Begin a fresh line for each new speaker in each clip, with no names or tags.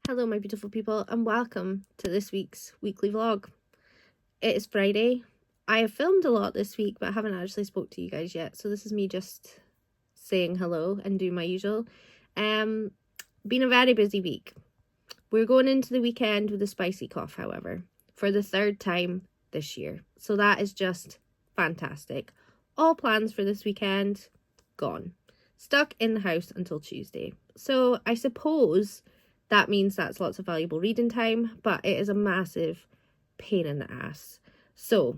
Hello my beautiful people and welcome to this week's weekly vlog. It is Friday. I have filmed a lot this week but I haven't actually spoke to you guys yet, so this is me just saying hello and doing my usual. Been a very busy week. We're going into the weekend with a spicy cough, however, for the third time this year, so that is just fantastic. All plans for this weekend gone. Stuck in the house until Tuesday. So I suppose that means that's lots of valuable reading time, but it is a massive pain in the ass. So,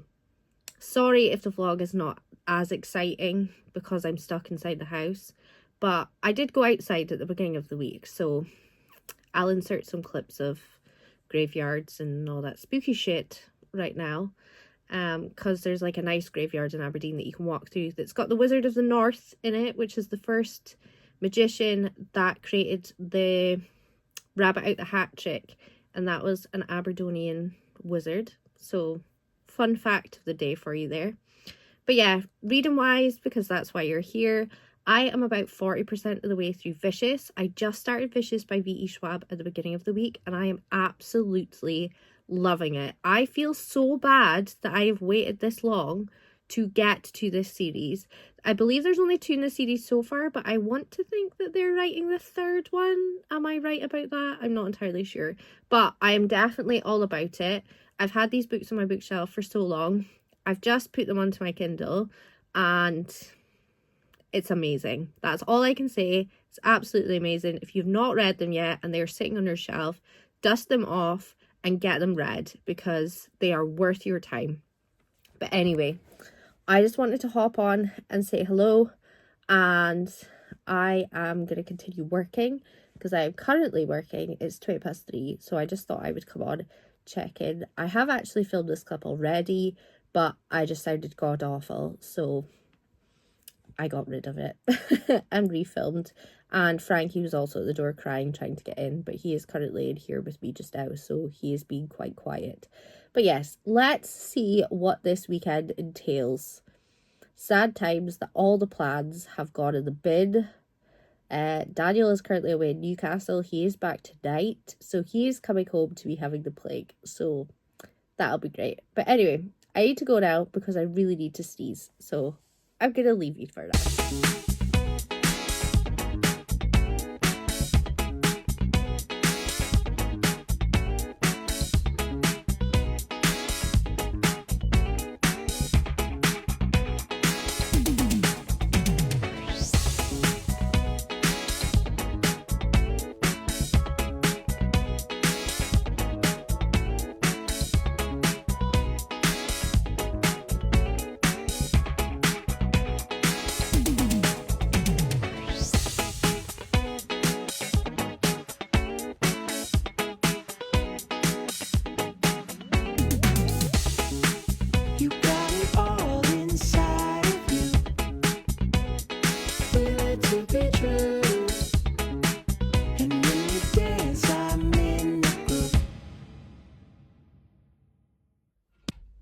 sorry if the vlog is not as exciting because I'm stuck inside the house, but I did go outside at the beginning of the week, so I'll insert some clips of graveyards and all that spooky shit right now. Because there's like a nice graveyard in Aberdeen that you can walk through that's got the Wizard of the North in it, which is the first magician that created the rabbit out the hat trick, and that was an Aberdonian wizard. So fun fact of the day for you there. But yeah, reading wise, because that's why you're here, I am about 40% of the way through Vicious. I just started Vicious by V.E. Schwab at the beginning of the week and I am absolutely loving it. I feel so bad that I have waited this long to get to this series. I believe there's only 2 in the series so far, but I want to think that they're writing the 3rd one. Am I right about that? I'm not entirely sure, but I am definitely all about it. I've had these books on my bookshelf for so long. I've just put them onto my Kindle and it's amazing. That's all I can say. It's absolutely amazing. If you've not read them yet and they're sitting on your shelf, dust them off and get them read because they are worth your time. But anyway, I just wanted to hop on and say hello, and I am going to continue working because I am currently working. It's 3:20, so I just thought I would come on, check in. I have actually filmed this clip already, but I just sounded god awful, so I got rid of it and refilmed. And Frankie was also at the door crying, trying to get in, but he is currently in here with me just now, so he is being quite quiet. But yes, let's see what this weekend entails. Sad times that all the plans have gone in the bin. Daniel is currently away in Newcastle. He is back tonight, so he is coming home to be having the plague, so that'll be great. But anyway, I need to go now because I really need to sneeze, so I'm gonna leave you for now.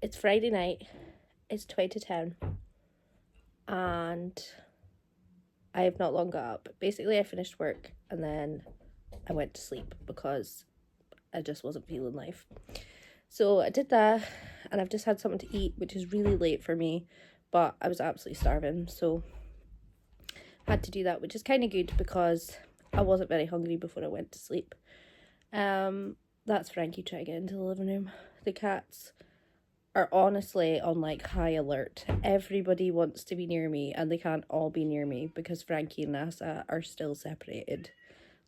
It's Friday night, it's 20 to 10, and I have not long got up. Basically, I finished work and then I went to sleep because I just wasn't feeling life. So I did that, and I've just had something to eat, which is really late for me, but I was absolutely starving, so I had to do that, which is kind of good because I wasn't very hungry before I went to sleep. That's Frankie trying to get into the living room. The cats are honestly on like high alert. Everybody wants to be near me and they can't all be near me because Frankie and Nasa are still separated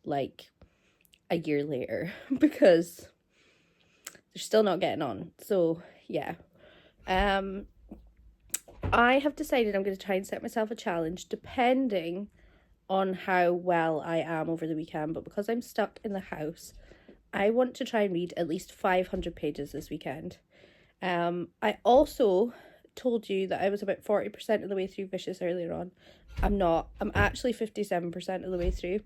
like a year later because they're still not getting on. So yeah, I have decided I'm going to try and set myself a challenge depending on how well I am over the weekend, but because I'm stuck in the house, I want to try and read at least 500 pages this weekend. I also told you that I was about 40% of the way through Vicious earlier on. I'm not. I'm actually 57% of the way through.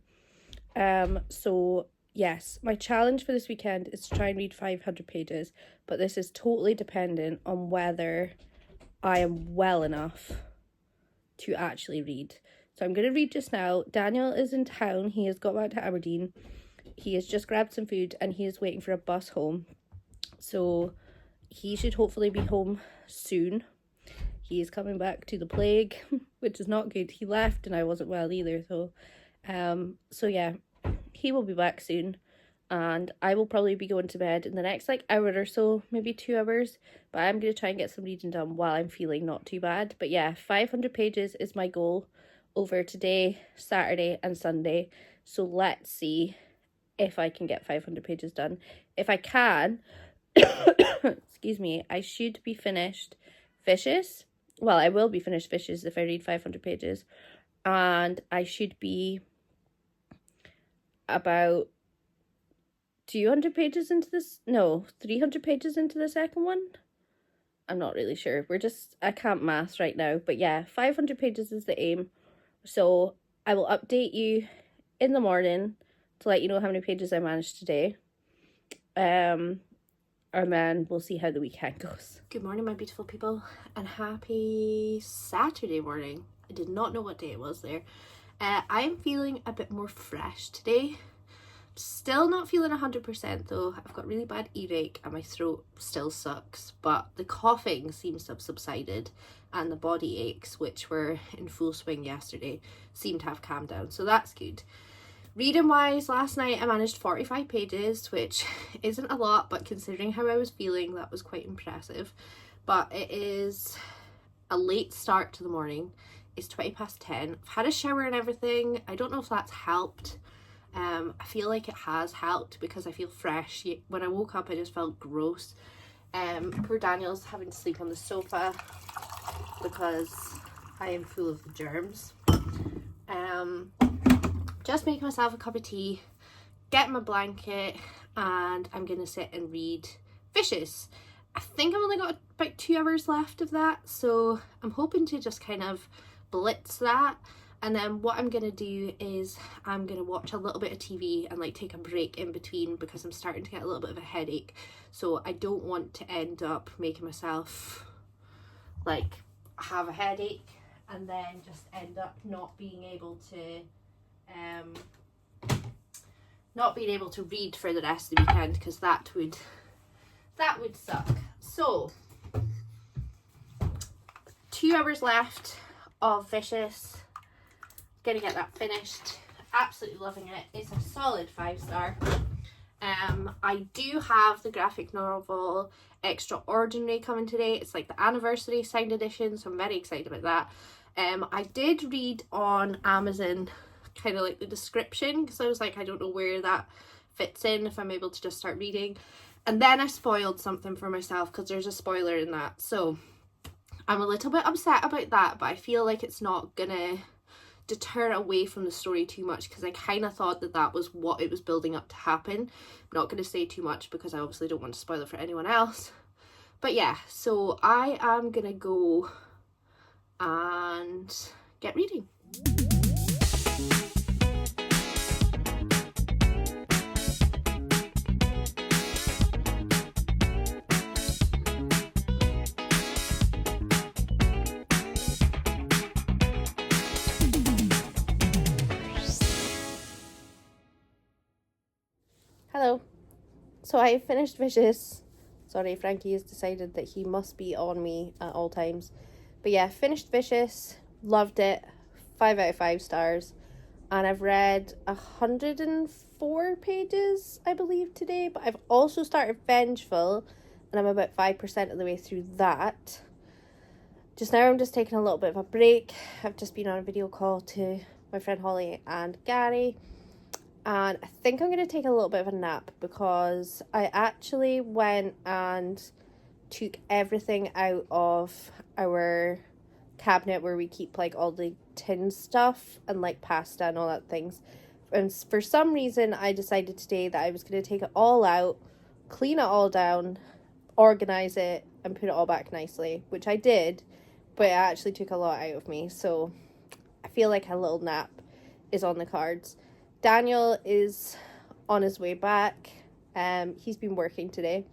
So yes, my challenge for this weekend is to try and read 500 pages, but this is totally dependent on whether I am well enough to actually read. So I'm going to read just now. Daniel is in town. He has got back to Aberdeen. he has just grabbed some food and he is waiting for a bus home. So he should hopefully be home soon. He is coming back to the plague, which is not good. He left and I wasn't well either. So yeah, he will be back soon. And I will probably be going to bed in the next like hour or so, maybe 2 hours. But I'm going to try and get some reading done while I'm feeling not too bad. But yeah, 500 pages is my goal over today, Saturday and Sunday. So let's see if I can get 500 pages done. If I can, excuse me, I should be finished Fishes. Well, I will be finished Fishes if I read 500 pages. And I should be about 200 pages into this. No, 300 pages into the second one. I'm not really sure. I can't math right now. But yeah, 500 pages is the aim. So I will update you in the morning to let you know how many pages I managed today. And then we'll see how the weekend goes. Good morning, my beautiful people, and happy Saturday morning. I did not know what day it was there. I'm feeling a bit more fresh today. Still not feeling 100% though. I've got really bad earache and my throat still sucks, but the coughing seems to have subsided and the body aches, which were in full swing yesterday, seem to have calmed down, so that's good. Reading wise, last night I managed 45 pages, which isn't a lot, but considering how I was feeling, that was quite impressive. But it is a late start to the morning. It's 10:20. I've had a shower and everything. I don't know if that's helped. I feel like it has helped because I feel fresh. When I woke up, I just felt gross. Poor Daniel's having to sleep on the sofa because I am full of the germs. Just making myself a cup of tea, getting my blanket, and I'm going to sit and read Fishes. I think I've only got about 2 hours left of that, so I'm hoping to just kind of blitz that. And then what I'm going to do is I'm going to watch a little bit of TV and like take a break in between because I'm starting to get a little bit of a headache. So I don't want to end up making myself like have a headache and then just end up not being able to read for the rest of the weekend, because that would suck. So 2 hours left of Fishes. Gonna get that finished. Absolutely loving it. It's a solid 5-star. I do have the graphic novel Extraordinary coming today. It's like the anniversary signed edition, so I'm very excited about that. I did read on Amazon kind of like the description, because I was like, I don't know where that fits in, if I'm able to just start reading. And then I spoiled something for myself because there's a spoiler in that, so I'm a little bit upset about that, but I feel like it's not gonna deter away from the story too much, because I kind of thought that was what it was building up to happen. I'm not going to say too much because I obviously don't want to spoil it for anyone else. But yeah, so I am going to go and get reading. Hello. So I finished Fishes. Sorry, Frankie has decided that he must be on me at all times. But yeah, finished Fishes. Loved it. 5 out of 5 stars. And I've read 104 pages, I believe, today. But I've also started Vengeful, and I'm about 5% of the way through that. Just now I'm just taking a little bit of a break. I've just been on a video call to my friend Holly and Gary. And I think I'm going to take a little bit of a nap, because I actually went and took everything out of our cabinet where we keep like all the tin stuff and like pasta and all that things. And for some reason I decided today that I was going to take it all out, clean it all down, organize it and put it all back nicely, which I did, but it actually took a lot out of me. So I feel like a little nap is on the cards. Daniel is on his way back. He's been working today.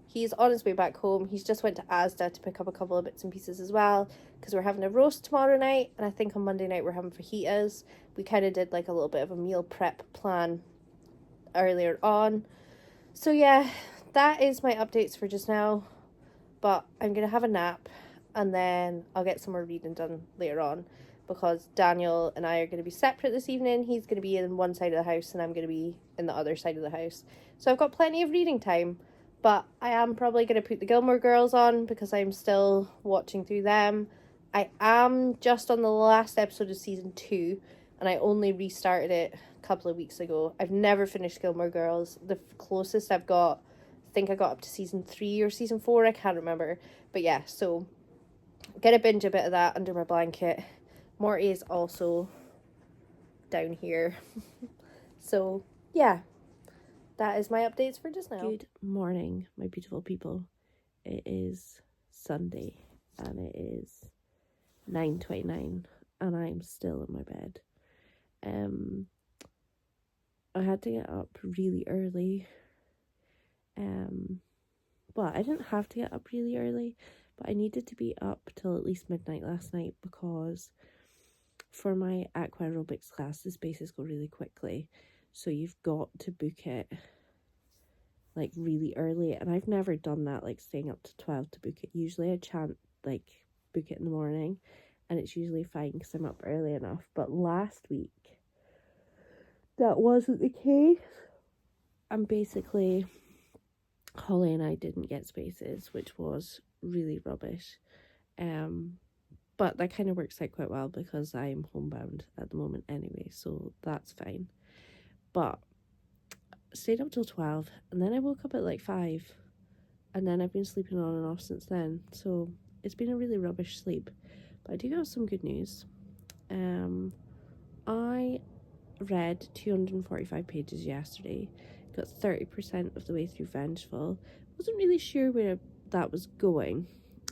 He's on his way back home. He's just went to Asda to pick up a couple of bits and pieces as well, because we're having a roast tomorrow night, and I think on Monday night we're having fajitas. We kind of did like a little bit of a meal prep plan earlier on. So yeah, that is my updates for just now. But I'm going to have a nap and then I'll get some more reading done later on, because Daniel and I are going to be separate this evening. He's going to be in one side of the house and I'm going to be in the other side of the house. So I've got plenty of reading time, but I am probably going to put the Gilmore Girls on because I'm still watching through them. I am just on the last episode of season 2 and I only restarted it a couple of weeks ago. I've never finished Gilmore Girls. The closest I've got, I think I got up to season 3 or season 4, I can't remember. But yeah, so gonna binge a bit of that under my blanket. Morty is also down here. So yeah, that is my updates for just now.
Good morning, my beautiful people. It is Sunday and it is 9:29 and I'm still in my bed. I had to get up really early. Well, I didn't have to get up really early, but I needed to be up till at least midnight last night because for my aqua aerobics class, the spaces go really quickly. So you've got to book it like really early, and I've never done that, like staying up to 12 to book it. Usually I can't like book it in the morning, and it's usually fine because I'm up early enough. But last week that wasn't the case, and basically Holly and I didn't get spaces, which was really rubbish. But that kind of works out quite well because I'm homebound at the moment anyway, so that's fine. But stayed up till 12 and then I woke up at like 5 and then I've been sleeping on and off since then, so it's been a really rubbish sleep. But I do have some good news. I read 245 pages yesterday, got 30% of the way through Vengeful. Wasn't really sure where that was going.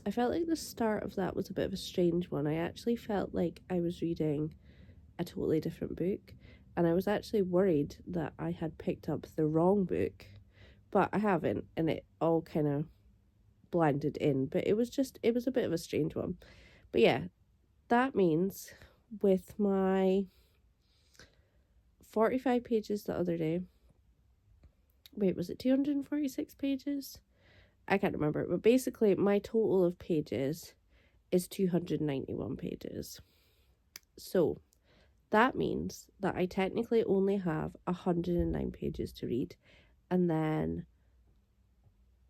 I felt like the start of that was a bit of a strange one. I actually felt like I was reading a totally different book, and I was actually worried that I had picked up the wrong book, but I haven't, and it all kind of blended in. But it was a bit of a strange one. But yeah, that means with my 45 pages the other day, wait, was it 246 pages? I can't remember, but basically my total of pages is 291 pages. So that means that I technically only have 109 pages to read, and then,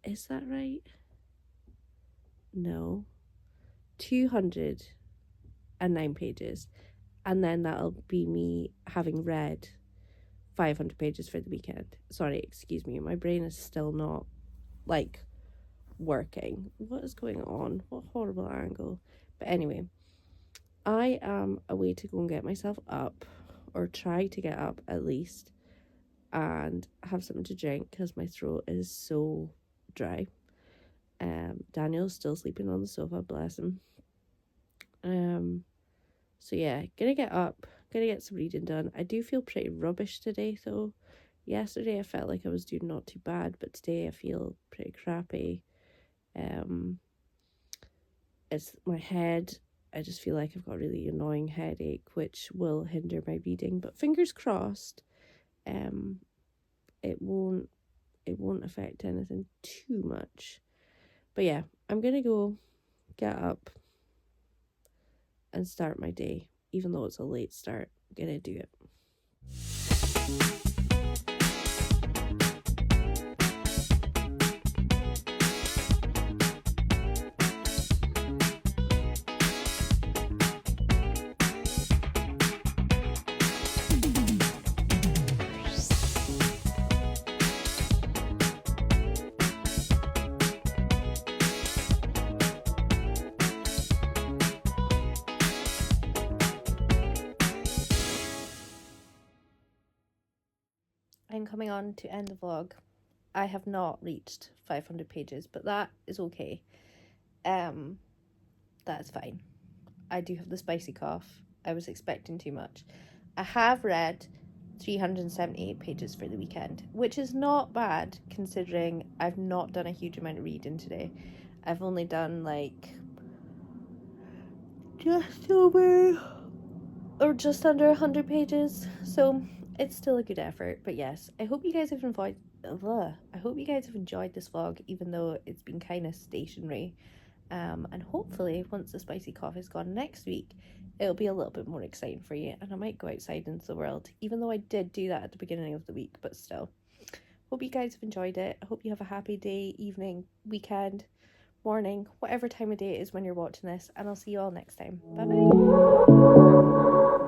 is that right? No, 209 pages, and then that'll be me having read 500 pages for the weekend. Sorry, excuse me, my brain is still not like working. What is going on? What horrible angle. But anyway, I am away to go and get myself up, or try to get up at least, and have something to drink because my throat is so dry. Daniel's still sleeping on the sofa, bless him. So yeah, gonna get up, gonna get some reading done. I do feel pretty rubbish today though. Yesterday I felt like I was doing not too bad, but today I feel pretty crappy. It's my head. I just feel like I've got a really annoying headache, which will hinder my reading, but fingers crossed, it won't affect anything too much. But yeah, I'm gonna go get up and start my day, even though it's a late start. I'm gonna do it.
I'm coming on to end the vlog. I have not reached 500 pages, but that is okay. That's fine. I do have the spicy cough. I was expecting too much. I have read 378 pages for the weekend, which is not bad considering I've not done a huge amount of reading today. I've only done like just over or just under 100 pages, so
it's still a good effort. But yes, I hope you guys have enjoyed. I hope you guys have enjoyed this vlog, even though it's been kind of stationary. And hopefully, once the spicy coffee's gone next week, it'll be a little bit more exciting for you, and I might go outside into the world, even though I did do that at the beginning of the week. But still, hope you guys have enjoyed it. I hope you have a happy day, evening, weekend, morning, whatever time of day it is when you're watching this, and I'll see you all next time. Bye bye.